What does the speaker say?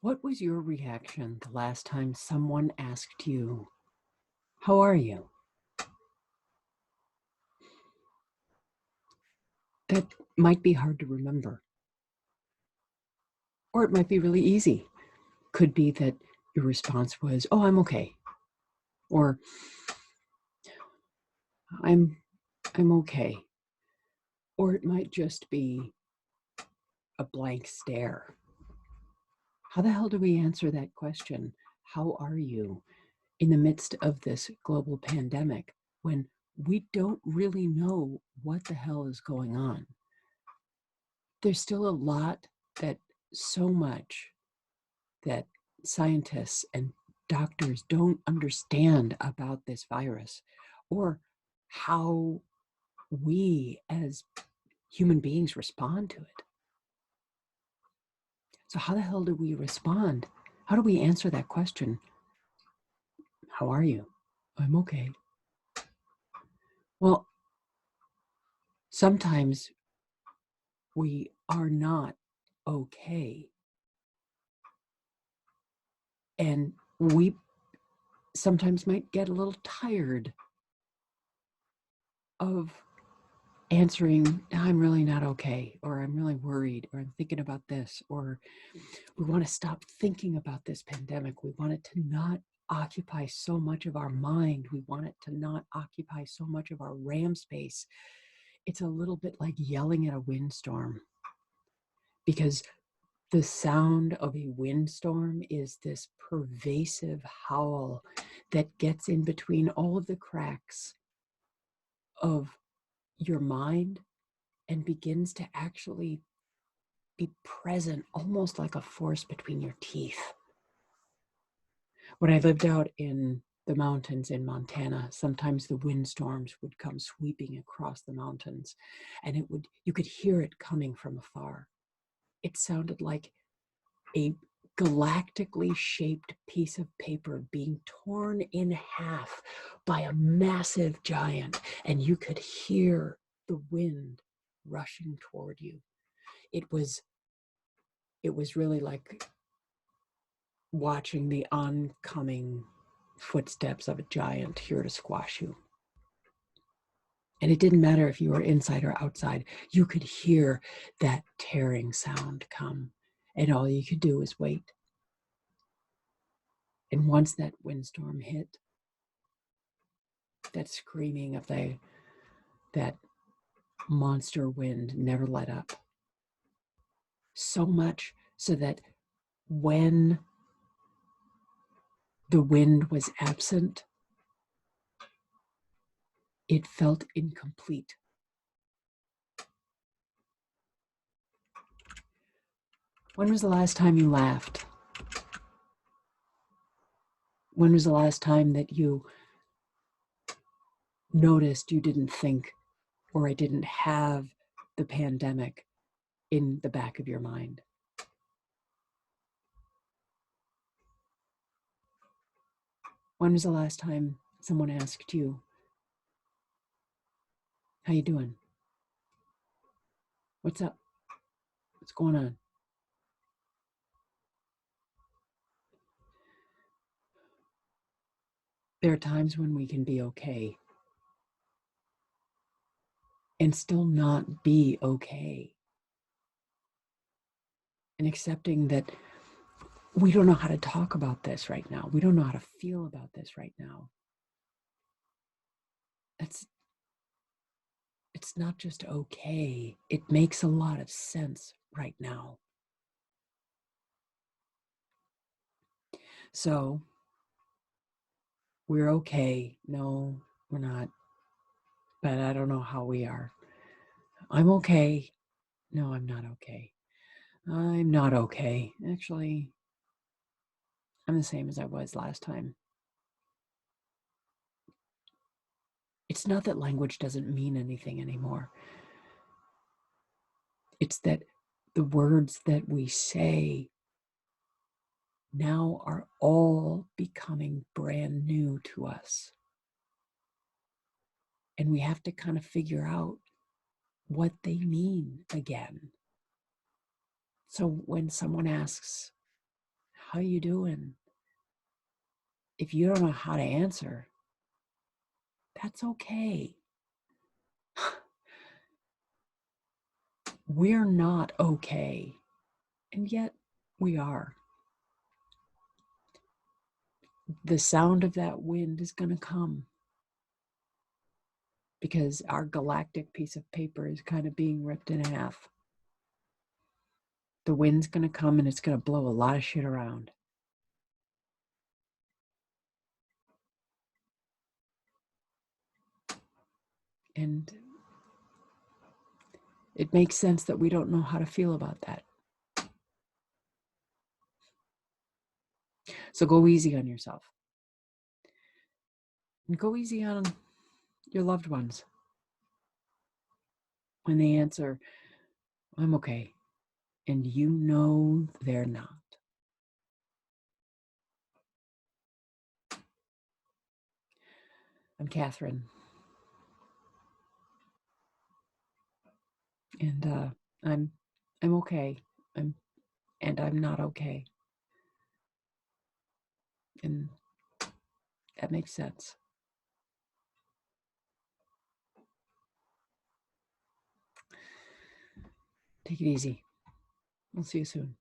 What was your reaction the last time someone asked you, "How are you?" That might be hard to remember, or it might be really easy. Could be that your response was, "Oh, I'm okay," or "I'm okay," or it might just be a blank stare. How the hell do we answer that question? How are you in the midst of this global pandemic when we don't really know what the hell is going on? There's still a lot that so much that scientists and doctors don't understand about this virus or how we as human beings respond to it. So how the hell do we respond? How do we answer that question? How are you? I'm okay. Well, sometimes we are not okay. And we sometimes might get a little tired of answering, "I'm really not okay," or "I'm really worried," or "I'm thinking about this," or we want to stop thinking about this pandemic. We want it to not occupy so much of our mind. We want it to not occupy so much of our RAM space. It's a little bit like yelling at a windstorm, because the sound of a windstorm is this pervasive howl that gets in between all of the cracks of your mind and begins to actually be present, almost like a force between your teeth. When I lived out in the mountains in Montana, sometimes the windstorms would come sweeping across the mountains, and you could hear it coming from afar. It sounded like a galactically shaped piece of paper being torn in half by a massive giant, and you could hear the wind rushing toward you. It was really like watching the oncoming footsteps of a giant here to squash you. And it didn't matter if you were inside or outside, you could hear that tearing sound come, and all you could do was wait. And once that windstorm hit, that screaming of that monster wind never let up. So much so that when the wind was absent, it felt incomplete. When was the last time you laughed? When was the last time that you noticed you didn't think, or I didn't have the pandemic in the back of your mind? When was the last time someone asked you, "How you doing? What's up? What's going on?" There are times when we can be okay and still not be okay, and accepting that we don't know how to talk about this right now. We don't know how to feel about this right now. It's not just okay. It makes a lot of sense right now. So we're okay. No, we're not. But I don't know how we are. I'm okay. No, I'm not okay. I'm not okay. Actually, I'm the same as I was last time. It's not that language doesn't mean anything anymore. It's that the words that we say now are all becoming brand new to us. And we have to kind of figure out what they mean again. So when someone asks, how you doing? If you don't know how to answer, that's okay. We're not okay, and yet we are. The sound of that wind is going to come because our galactic piece of paper is kind of being ripped in half. The wind's going to come and it's going to blow a lot of shit around. And it makes sense that we don't know how to feel about that. So go easy on yourself. And go easy on your loved ones. When they answer, I'm okay, and you know they're not. I'm Catherine. And I'm okay. I'm not okay. And that makes sense. Take it easy. We'll see you soon.